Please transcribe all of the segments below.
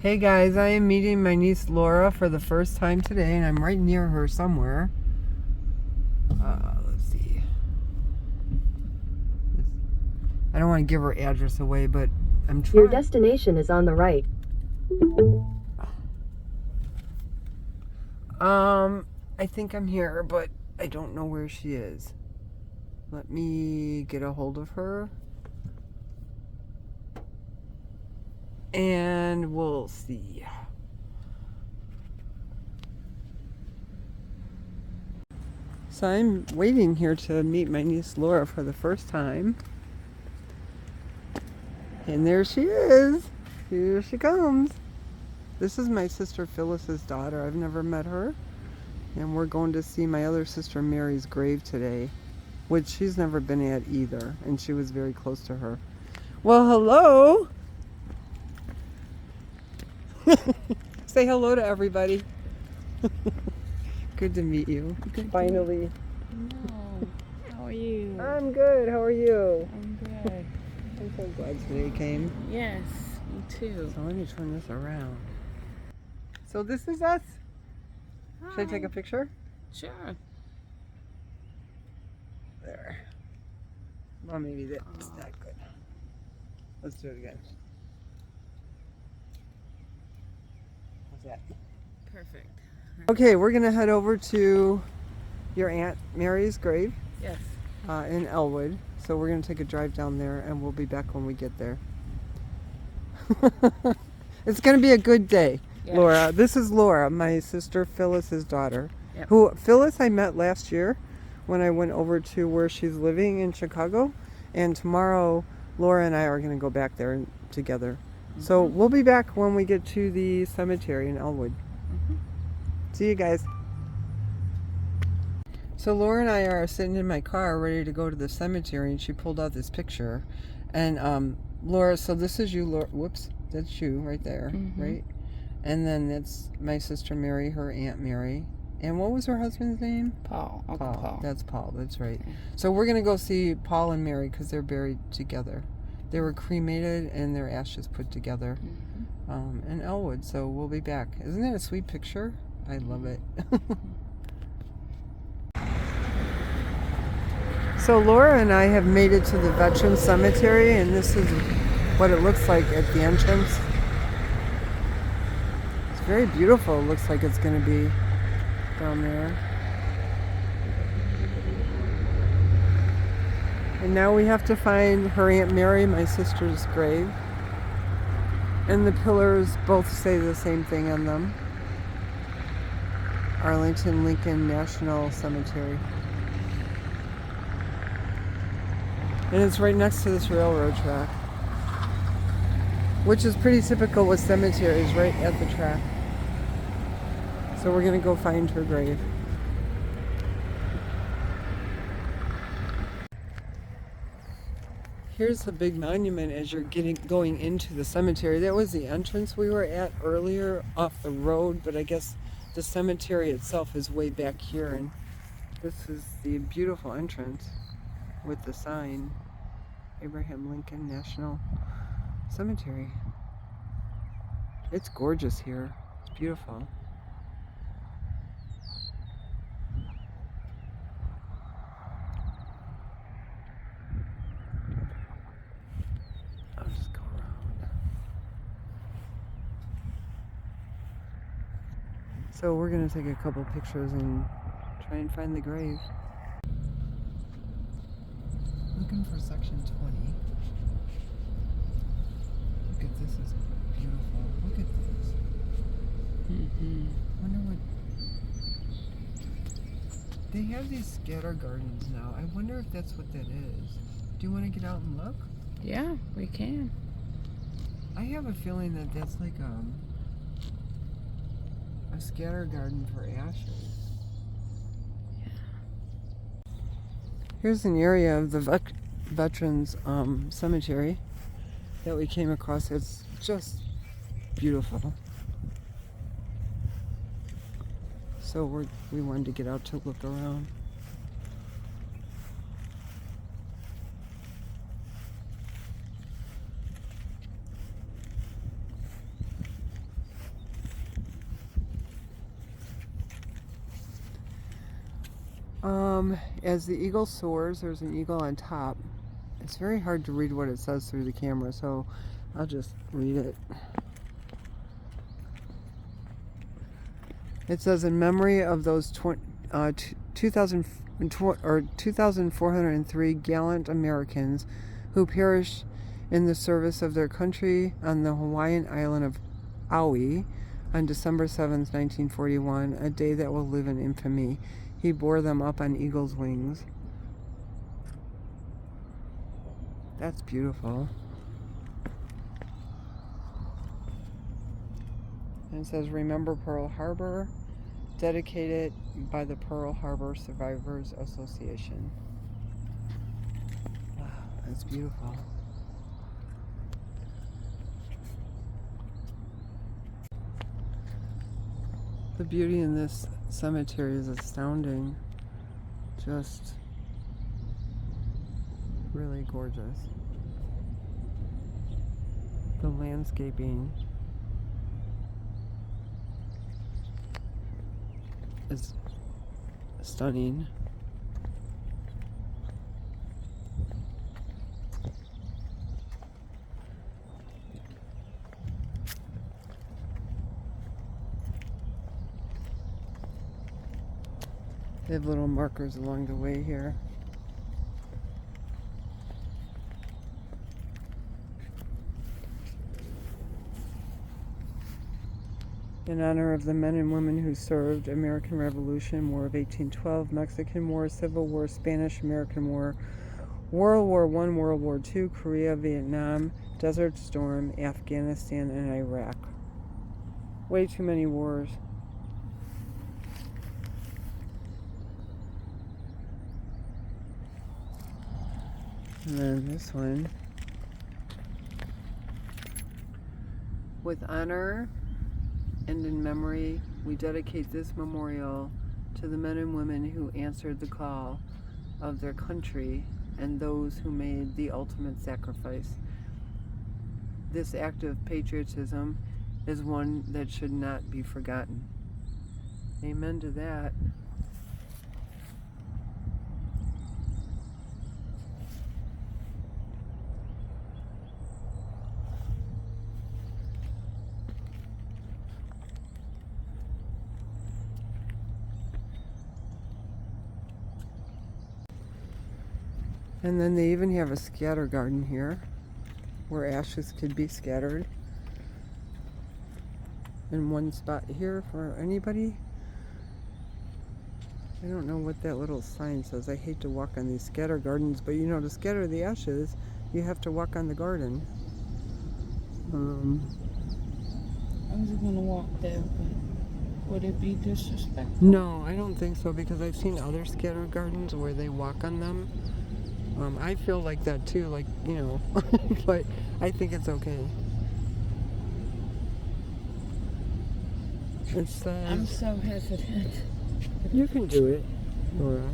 Hey guys, I am meeting my niece Laura for the first time today, and I'm right near her somewhere. Let's see. I don't want to give her address away, but I'm trying. Your destination is on the right. I think I'm here, but I don't know where she is. Let me get a hold of her. And we'll see. So I'm waiting here to meet my niece Laura for the first time. And there she is. Here she comes. This is my sister Phyllis's daughter. I've never met her. And we're going to see my other sister Mary's grave today, which she's never been at either. And she was very close to her. Well, hello. Say hello to everybody. Good to meet you. Finally. No. How are you? I'm good. How are you? I'm good. I'm so glad today came. Yes, me too. So let me turn this around. So this is us. Hi. Should I take a picture? Sure. There. Well, maybe that's not good. Let's do it again. How's that? Perfect. Okay, we're going to head over to your Aunt Mary's grave Yes. in Elwood. So we're going to take a drive down there, and we'll be back when we get there. It's going to be a good day, Yes. Laura. This is Laura, my sister Phyllis's daughter. Yep. Who Phyllis I met last year when I went over to where she's living in Chicago. And tomorrow, Laura and I are going to go back there together. Mm-hmm. So we'll be back when we get to the cemetery in Elwood. Mm-hmm. See you guys. So Laura and I are sitting in my car ready to go to the cemetery, and she pulled out this picture. And Laura, so this is you, Laura. Whoops, that's you right there, right? And then that's my sister Mary, her Aunt Mary. And what was her husband's name? Paul. Uncle Paul. That's Paul, that's right. So we're going to go see Paul and Mary because they're buried together. They were cremated and their ashes put together in Elwood. So we'll be back. Isn't that a sweet picture? I love it. So Laura and I have made it to the Veterans Cemetery, and this is what it looks like at the entrance. It's very beautiful. It looks like it's going to be down there. And now we have to find her Aunt Mary, my sister's grave. And the pillars both say the same thing on them. Arlington Lincoln National Cemetery. And it's right next to this railroad track, which is pretty typical with cemeteries, right at the track. So we're going to go find her grave. Here's the big monument as you're going into the cemetery. That was the entrance we were at earlier off the road, but I guess the cemetery itself is way back here, and this is the beautiful entrance with the sign, Abraham Lincoln National Cemetery. It's gorgeous here. It's beautiful. I'll just go around. So we're going to take a couple pictures and try and find the grave. Looking for section 20. Look at this, is beautiful. Look at this. Wonder what. They have these scatter gardens now. I wonder if that's what that is. Do you want to get out and look? Yeah, we can. I have a feeling that that's like a scatter garden for ashes. Here's an area of the Veterans Cemetery that we came across. It's just beautiful. So we wanted to get out to look around. As the eagle soars, there's an eagle on top. It's very hard to read what it says through the camera, so I'll just read it. It says, in memory of those 2,403 gallant Americans who perished in the service of their country on the Hawaiian island of Aui on December 7th, 1941, a day that will live in infamy. He bore them up on eagle's wings. That's beautiful. And it says, remember Pearl Harbor, dedicated by the Pearl Harbor Survivors Association. Wow, that's beautiful. The beauty in this cemetery is astounding. Just really gorgeous. The landscaping is stunning. They have little markers along the way here. In honor of the men and women who served American Revolution, War of 1812, Mexican War, Civil War, Spanish-American War, World War I, World War II, Korea, Vietnam, Desert Storm, Afghanistan, and Iraq. Way too many wars. And then this one. With honor and in memory, we dedicate this memorial to the men and women who answered the call of their country and those who made the ultimate sacrifice. This act of patriotism is one that should not be forgotten. Amen to that. And then they even have a scatter garden here where ashes could be scattered in one spot here for anybody. I don't know what that little sign says. I hate to walk on these scatter gardens, but you know, to scatter the ashes, you have to walk on the garden. I was gonna walk there, but would it be disrespectful? No, I don't think so, because I've seen other scatter gardens where they walk on them. I feel like that too, like, you know, but I think it's okay. It's, I'm so hesitant. you can do it, Laura.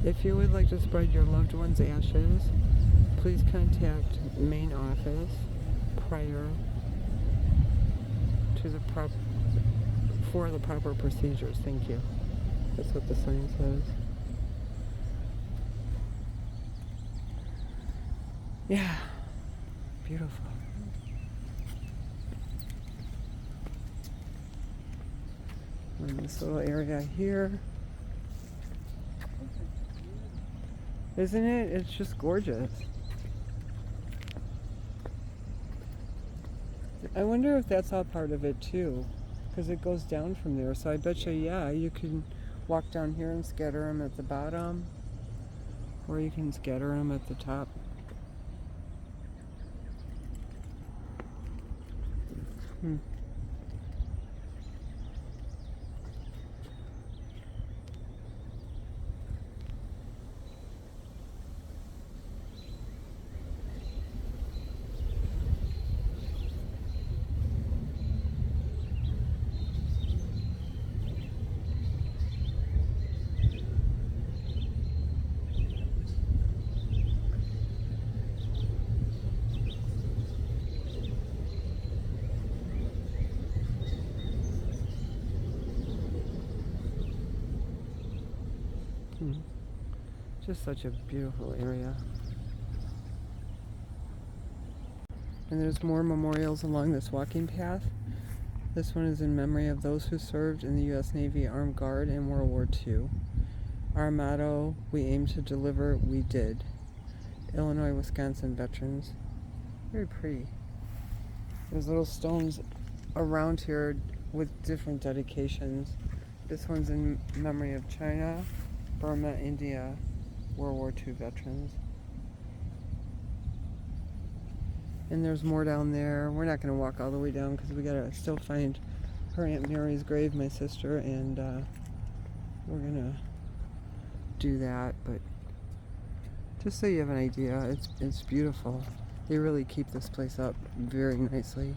If you would like to spread your loved one's ashes, please contact main office prior to the for the proper procedures. Thank you. That's what the sign says. Yeah, beautiful. And this little area here. Isn't it? It's just gorgeous. I wonder if that's all part of it too, because it goes down from there. So I bet you, yeah, you can walk down here and scatter them at the bottom, or you can scatter them at the top. Just such a beautiful area. And there's more memorials along this walking path. This one is in memory of those who served in the U.S. Navy Armed Guard in World War II. Our motto, we aim to deliver, we did. Illinois, Wisconsin veterans. Very pretty. There's little stones around here with different dedications. This one's in memory of China, Burma, India, World War II veterans. And there's more down there. We're not going to walk all the way down because we got to still find her Aunt Mary's grave, my sister, and we're going to do that. But just so you have an idea, it's beautiful. They really keep this place up very nicely.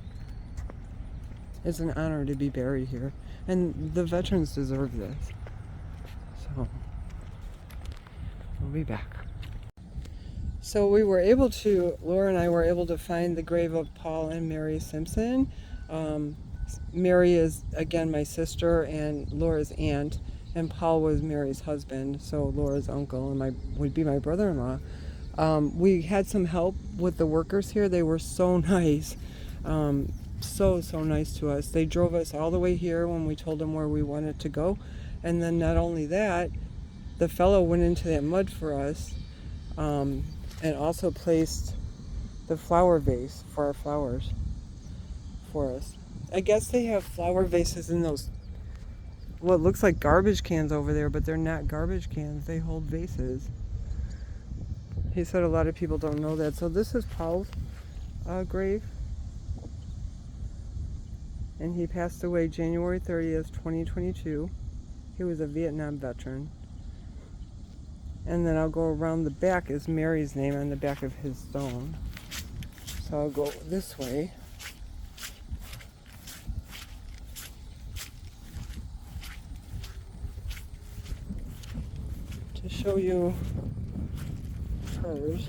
It's an honor to be buried here. And the veterans deserve this. So, we'll be back. So Laura and I were able to find the grave of Paul and Mary Simpson. Mary is, again, my sister and Laura's aunt, and Paul was Mary's husband, so Laura's uncle and would be my brother-in-law. We had some help with the workers here. They were so nice. So nice to us. They drove us all the way here when we told them where we wanted to go. And then not only that, the fellow went into that mud for us. And also placed the flower vase for our flowers for us. I guess they have flower vases in those, what looks like garbage cans over there, but they're not garbage cans. They hold vases. He said a lot of people don't know that. So this is Paul's grave. And he passed away January 30th, 2022. He was a Vietnam veteran. And then I'll go around the back is Mary's name on the back of his stone. So I'll go this way. To show you hers.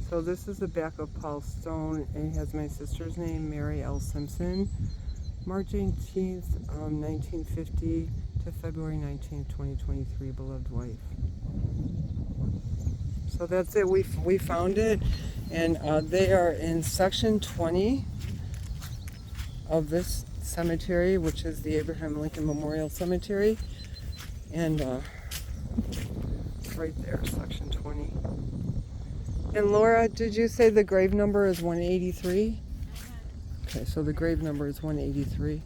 So this is the back of Paul's stone, and it has my sister's name, Mary L. Simpson, March 18th, 1950 to February 19th, 2023, beloved wife. So that's it. We found it, and they are in section 20 of this cemetery, which is the Abraham Lincoln Memorial Cemetery, and right there, section 20. And Laura, did you say the grave number is 183? Okay, so the grave number is 183.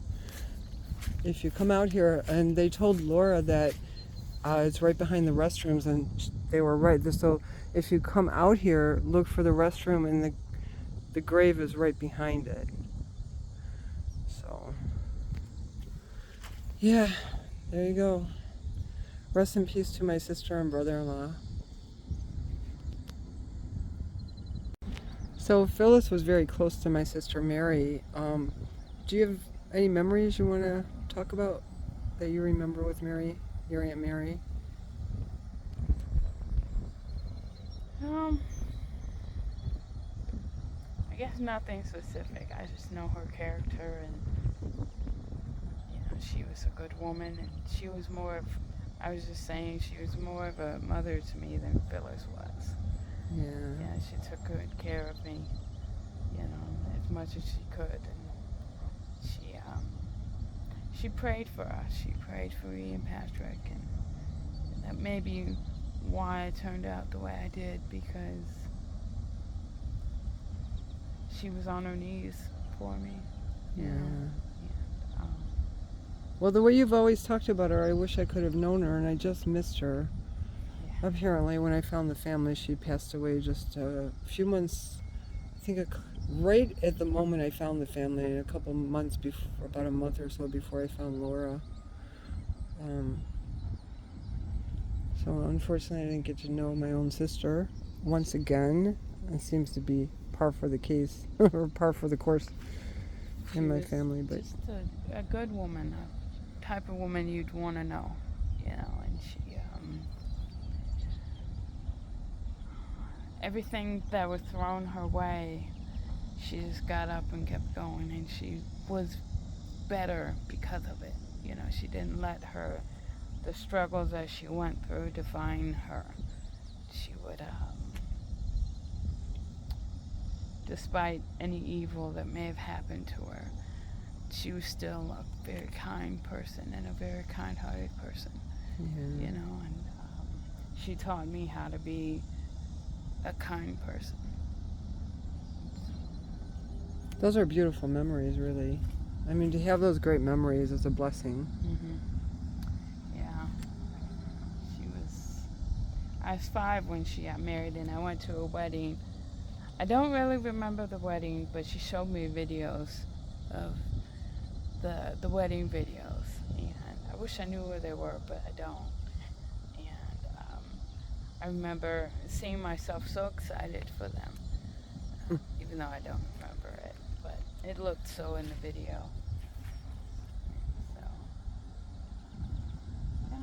If you come out here, and they told Laura that it's right behind the restrooms, and they were right. So if you come out here, look for the restroom, and the grave is right behind it. So, yeah, there you go. Rest in peace to my sister and brother-in-law. So Phyllis was very close to my sister Mary. Do you have any memories you want to talk about that you remember with Mary, your Aunt Mary? I guess nothing specific. I just know her character, and she was a good woman, and she was more of, I was just saying, she was more of a mother to me than Phyllis was. Yeah. Yeah, she took good care of me, as much as she could, and she prayed for us. She prayed for me and Patrick, and that may be why it turned out the way I did, because she was on her knees for me. Yeah. And, Well, the way you've always talked about her, I wish I could have known her, and I just missed her. yeah. Apparently, when I found the family, she passed away just a few months, I think right at the moment I found the family, a couple months before, about a month or so before I found Laura. So unfortunately, I didn't get to know my own sister once again. It seems to be par for the case, or par for the course in my family. But just a good woman, a type of woman you'd want to know, and she, everything that was thrown her way, she just got up and kept going, and she was better because of it. You know, she didn't let the struggles that she went through define her. She would, despite any evil that may have happened to her, she was still a very kind person and a very kind-hearted person. Yeah. You know, and she taught me how to be a kind person. Those are beautiful memories, really. I mean, to have those great memories is a blessing. Yeah. I was 5 when she got married, and I went to a wedding. I don't really remember the wedding, but she showed me videos of the wedding videos, and I wish I knew where they were, but I don't. And I remember seeing myself so excited for them, even though I don't remember it, but it looked so in the video. So, yeah.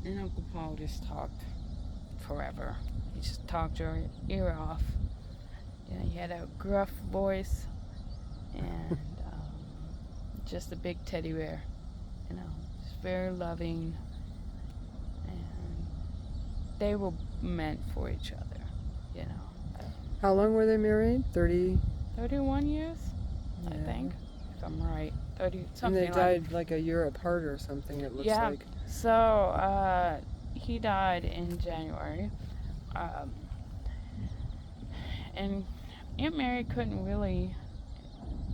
And Uncle Paul just talked forever. He just talked your ear off. You know, he had a gruff voice and just a big teddy bear. You know, just very loving. And they were meant for each other. You know. How long were they married? 30? 31 years, Yeah. I think, if I'm right. 30 something. And they died like a year apart or something, it looks like. So he died in January, and Aunt Mary couldn't really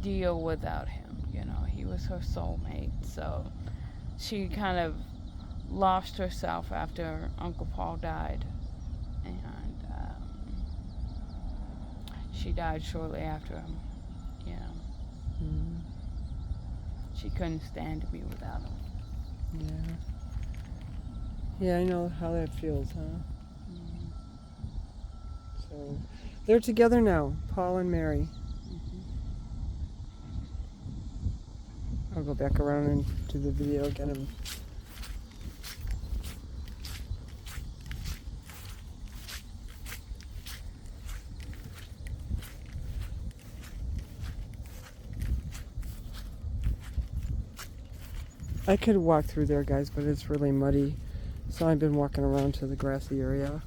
deal without him. You know, he was her soulmate. So she kind of lost herself after Uncle Paul died, and she died shortly after him. You know, she couldn't stand me without him. Yeah. Yeah, I know how that feels, huh? So they're together now, Paul and Mary. I'll go back around and do the video again. I could walk through there, guys, but it's really muddy. So I've been walking around to the grassy area.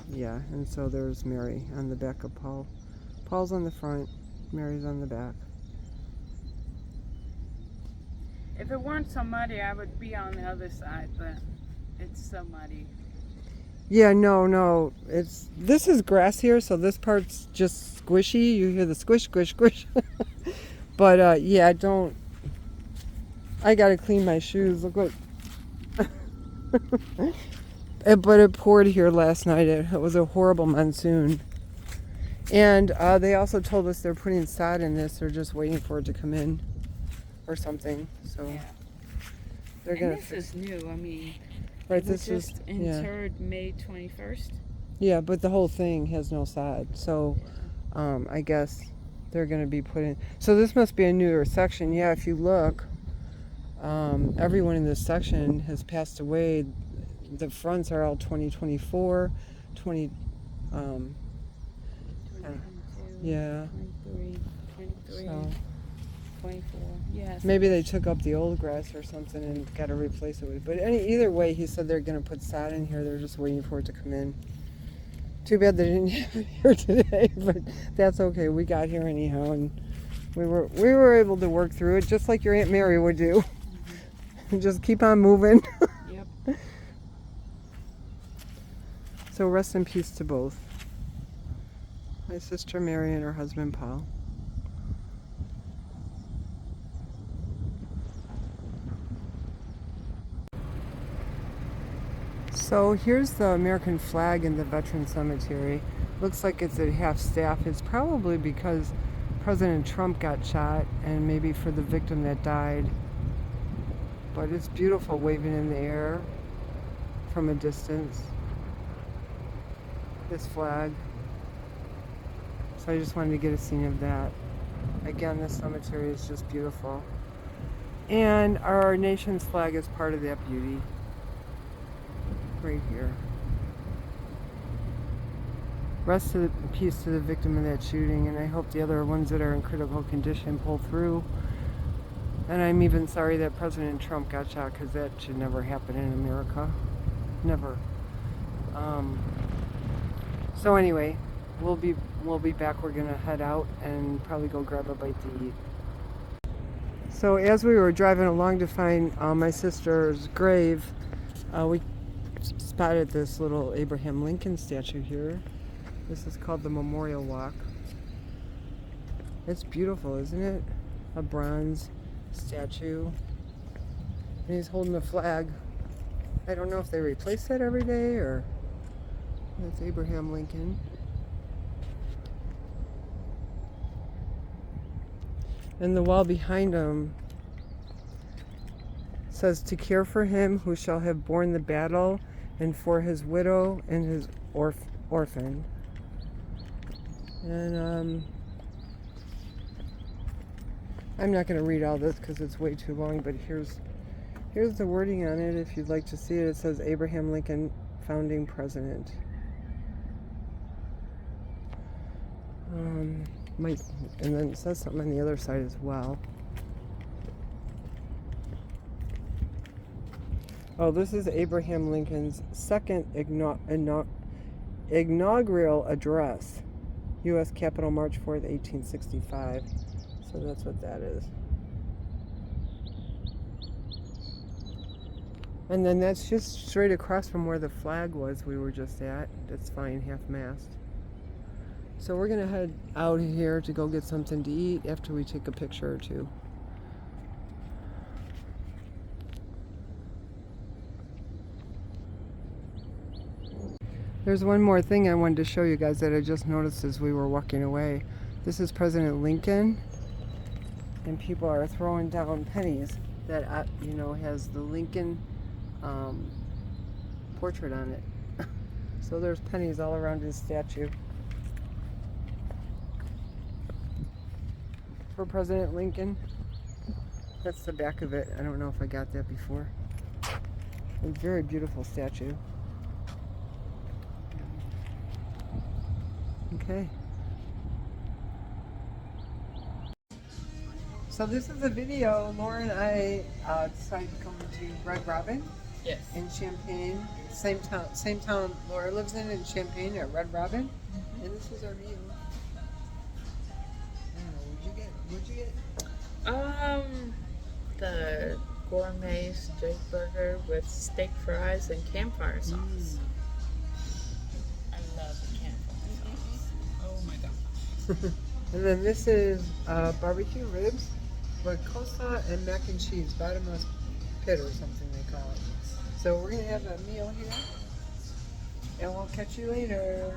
Yeah, and so there's Mary on the back of Paul. Paul's on the front, Mary's on the back. If it weren't so muddy, I would be on the other side, but it's so muddy. Yeah, no, this is grass here, so this part's just squishy. You hear the squish, squish, squish. But yeah, I gotta clean my shoes. Look what. But it poured here last night. It was a horrible monsoon. And they also told us they're putting sod in this. They're just waiting for it to come in or something. So Yeah. they're gonna. And this is new. I mean, Right. it This was is just interred May 21st. Yeah, but the whole thing has no sod. So I guess they're gonna be putting. So this must be a newer section. Yeah, if you look, everyone in this section has passed away. The fronts are all 2024, 20. 2022, Yeah. 23, So 24. Yes. maybe they took up the old grass or something and got to replace it with. But either way, he said they're going to put sod in here. They're just waiting for it to come in. Too bad they didn't have it here today, but that's okay. We got here anyhow, and we were able to work through it just like your Aunt Mary would do. Just keep on moving. Yep. So rest in peace to both. My sister Mary and her husband Paul. So here's the American flag in the Veteran Cemetery. Looks like it's at half staff. It's probably because President Trump got shot and maybe for the victim that died. But it's beautiful waving in the air from a distance. This flag. So I just wanted to get a scene of that. Again, this cemetery is just beautiful. And our nation's flag is part of that beauty. Right here. Rest in peace to the victim of that shooting, and I hope the other ones that are in critical condition pull through. And I'm even sorry that President Trump got shot, because that should never happen in America. Never. So anyway, we'll be back. We're gonna head out and probably go grab a bite to eat. So as we were driving along to find my sister's grave, we spotted this little Abraham Lincoln statue here. This is called the Memorial Walk. It's beautiful, isn't it? A bronze statue. And he's holding a flag. I don't know if they replace that every day or... That's Abraham Lincoln. And the wall behind him says, "To care for him who shall have borne the battle, and for his widow and his orphan." And I'm not going to read all this because it's way too long, but here's the wording on it if you'd like to see it. It says Abraham Lincoln, founding president. And then it says something on the other side as well. Oh, this is Abraham Lincoln's second inaugural address. U.S. Capitol, March 4th, 1865. So that's what that is. And then that's just straight across from where the flag was we were just at. That's flying half-mast. So we're going to head out of here to go get something to eat after we take a picture or two. There's one more thing I wanted to show you guys that I just noticed as we were walking away. This is President Lincoln, and people are throwing down pennies that, has the Lincoln portrait on it. So there's pennies all around his statue. For President Lincoln. That's the back of it. I don't know if I got that before. A very beautiful statue. Okay. So this is a video. Laura and I decided to come to Red Robin. Yes. In Champaign. Same town Laura lives in Champaign at Red Robin. And this is our meal. What'd you get? The gourmet steak burger with steak fries and campfire sauce. I love the campfire sauce. Oh my god. And then this is barbecue ribs with coleslaw and mac and cheese, bottomless pit or something they call it. So we're gonna have a meal here, and we'll catch you later.